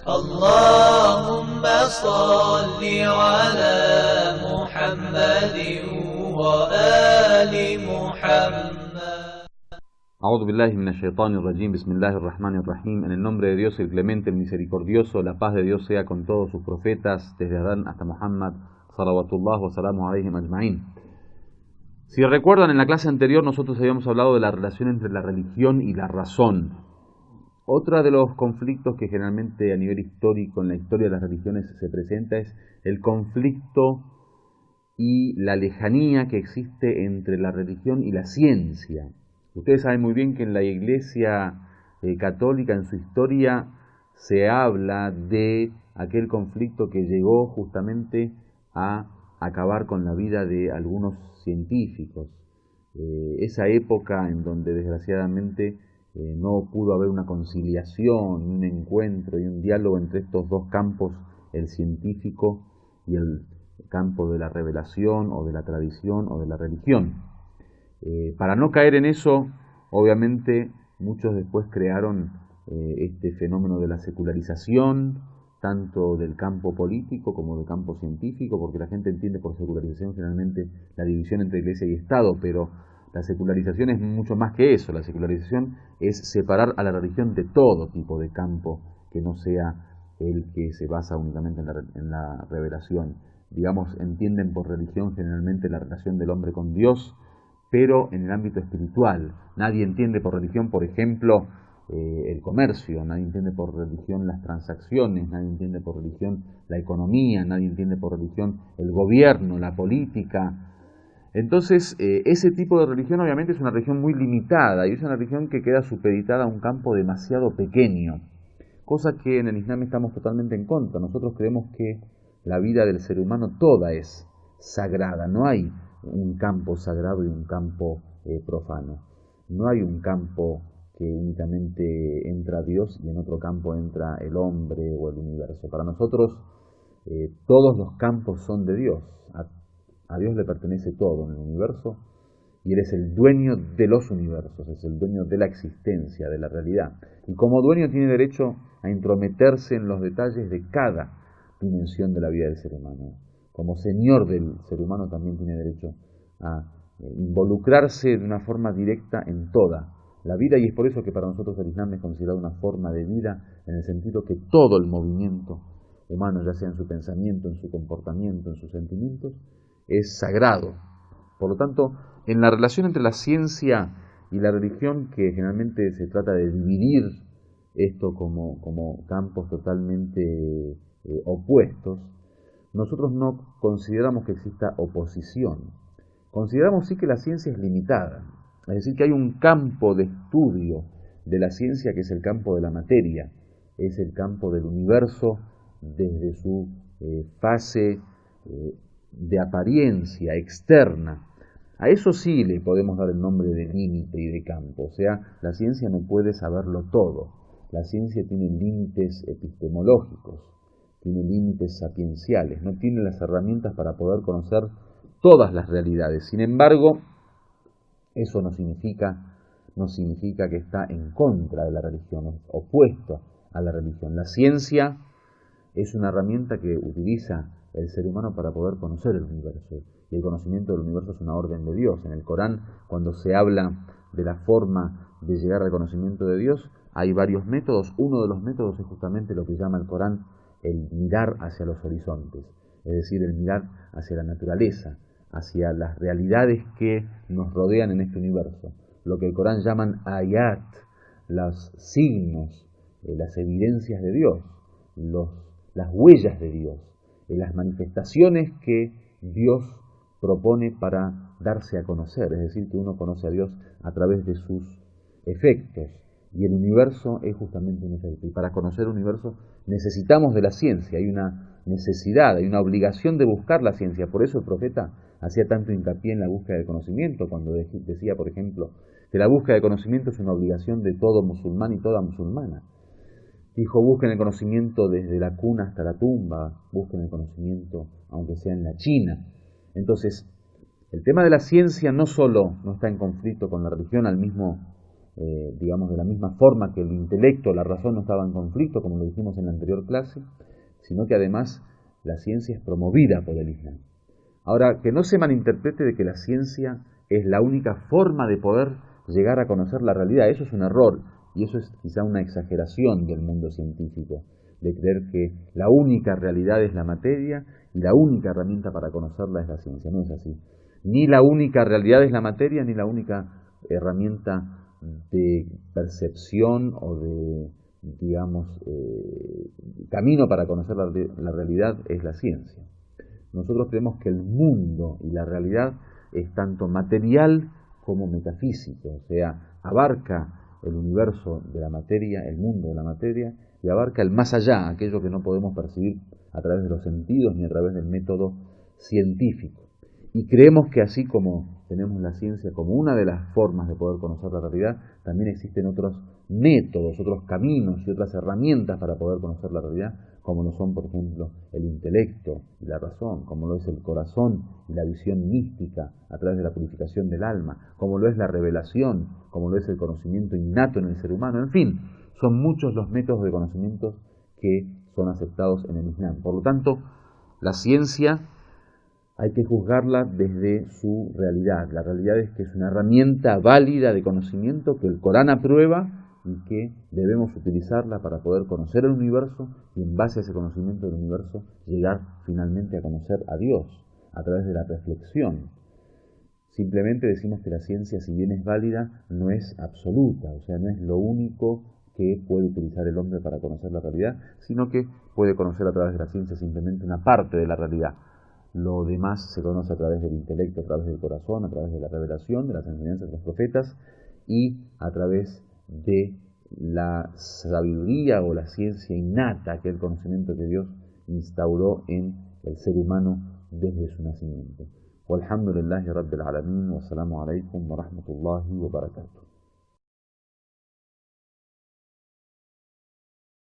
اللهم صل على محمد وآل محمد. A'udhu billahi minash shaitanir rajim. Bismillahir rahmanir rahim. En el nombre de Dios, el clemente, el misericordioso, la paz de Dios sea con todos sus profetas, desde Adán hasta Muhammad, salawatullah wa salamu alayhim ajma'in. Si recuerdan, en la clase anterior nosotros habíamos hablado de la relación entre la religión y la razón. Otra de los conflictos que generalmente a nivel histórico en la historia de las religiones se presenta es el conflicto y la lejanía que existe entre la religión y la ciencia. Ustedes saben muy bien que en la Iglesia católica, en su historia, se habla de aquel conflicto que llegó justamente a acabar con la vida de algunos científicos. Esa época en donde desgraciadamente no pudo haber una conciliación, un encuentro y un diálogo entre estos dos campos, el científico y el campo de la revelación o de la tradición o de la religión. Para no caer en eso, obviamente muchos después crearon este fenómeno de la secularización, tanto del campo político como del campo científico, porque la gente entiende por secularización generalmente la división entre Iglesia y Estado, pero la secularización es mucho más que eso. La secularización es separar a la religión de todo tipo de campo que no sea el que se basa únicamente en la revelación. Digamos, entienden por religión generalmente la relación del hombre con Dios, pero en el ámbito espiritual. Nadie entiende por religión, por ejemplo, el comercio, nadie entiende por religión las transacciones, nadie entiende por religión la economía, nadie entiende por religión el gobierno, la política. Entonces, ese tipo de religión obviamente es una religión muy limitada y es una religión que queda supeditada a un campo demasiado pequeño, cosa que en el Islam estamos totalmente en contra. Nosotros creemos que la vida del ser humano toda es sagrada, no hay un campo sagrado y un campo profano. No hay un campo que únicamente entra Dios y en otro campo entra el hombre o el universo. Para nosotros todos los campos son de Dios. A Dios le pertenece todo en el universo y Él es el dueño de los universos, es el dueño de la existencia, de la realidad. Y como dueño tiene derecho a intrometerse en los detalles de cada dimensión de la vida del ser humano. Como señor del ser humano también tiene derecho a involucrarse de una forma directa en toda la vida, y es por eso que para nosotros el Islam es considerado una forma de vida en el sentido que todo el movimiento humano, ya sea en su pensamiento, en su comportamiento, en sus sentimientos, es sagrado. Por lo tanto, en la relación entre la ciencia y la religión, que generalmente se trata de dividir esto como campos totalmente opuestos, nosotros no consideramos que exista oposición. Consideramos sí que la ciencia es limitada, es decir, que hay un campo de estudio de la ciencia que es el campo de la materia, es el campo del universo desde su fase de apariencia externa. A eso sí le podemos dar el nombre de límite y de campo, o sea, la ciencia no puede saberlo todo, la ciencia tiene límites epistemológicos, tiene límites sapienciales, no tiene las herramientas para poder conocer todas las realidades. Sin embargo, eso no significa que está en contra de la religión, es opuesto a la religión. La ciencia es una herramienta que utiliza el ser humano para poder conocer el universo, y el conocimiento del universo es una orden de Dios. En el Corán, cuando se habla de la forma de llegar al conocimiento de Dios, hay varios métodos. Uno de los métodos es justamente lo que llama el Corán el mirar hacia los horizontes, es decir, el mirar hacia la naturaleza, hacia las realidades que nos rodean en este universo, lo que el Corán llaman ayat, los signos, las evidencias de Dios, las huellas de Dios, las manifestaciones que Dios propone para darse a conocer, es decir, que uno conoce a Dios a través de sus efectos. Y el universo es justamente un efecto. Y para conocer el universo necesitamos de la ciencia. Hay una necesidad, hay una obligación de buscar la ciencia. Por eso el profeta hacía tanto hincapié en la búsqueda del conocimiento, cuando decía, por ejemplo, que la búsqueda de conocimiento es una obligación de todo musulmán y toda musulmana. Dijo, busquen el conocimiento desde la cuna hasta la tumba, busquen el conocimiento aunque sea en la China. Entonces, el tema de la ciencia no solo no está en conflicto con la religión al mismo digamos, de la misma forma que el intelecto, la razón no estaba en conflicto, como lo dijimos en la anterior clase, sino que además la ciencia es promovida por el Islam. Ahora, que no se malinterprete de que la ciencia es la única forma de poder llegar a conocer la realidad. Eso es un error, y eso es quizá una exageración del mundo científico, de creer que la única realidad es la materia y la única herramienta para conocerla es la ciencia. No es así. Ni la única realidad es la materia, ni la única herramienta de percepción o de, digamos, camino para conocer la realidad es la ciencia. Nosotros creemos que el mundo y la realidad es tanto material como metafísico, o sea, abarca el universo de la materia, el mundo de la materia, y abarca el más allá, aquello que no podemos percibir a través de los sentidos ni a través del método científico. Y creemos que así como tenemos la ciencia como una de las formas de poder conocer la realidad, también existen otros métodos, otros caminos y otras herramientas para poder conocer la realidad, como lo son, por ejemplo, el intelecto y la razón, como lo es el corazón y la visión mística a través de la purificación del alma, como lo es la revelación, como lo es el conocimiento innato en el ser humano. En fin, son muchos los métodos de conocimiento que son aceptados en el Islam. Por lo tanto, la ciencia hay que juzgarla desde su realidad. La realidad es que es una herramienta válida de conocimiento que el Corán aprueba y que debemos utilizarla para poder conocer el universo y en base a ese conocimiento del universo llegar finalmente a conocer a Dios a través de la reflexión. Simplemente decimos que la ciencia, si bien es válida, no es absoluta, o sea, no es lo único que puede utilizar el hombre para conocer la realidad, sino que puede conocer a través de la ciencia simplemente una parte de la realidad. Lo demás se conoce a través del intelecto, a través del corazón, a través de la revelación, de las enseñanzas de los profetas y a través de la sabiduría o la ciencia innata, que es el conocimiento que Dios instauró en el ser humano desde su nacimiento. Walhamdulillahi Rabbil Alamin, wassalamu alaikum wa rahmatullahi wa barakatuh.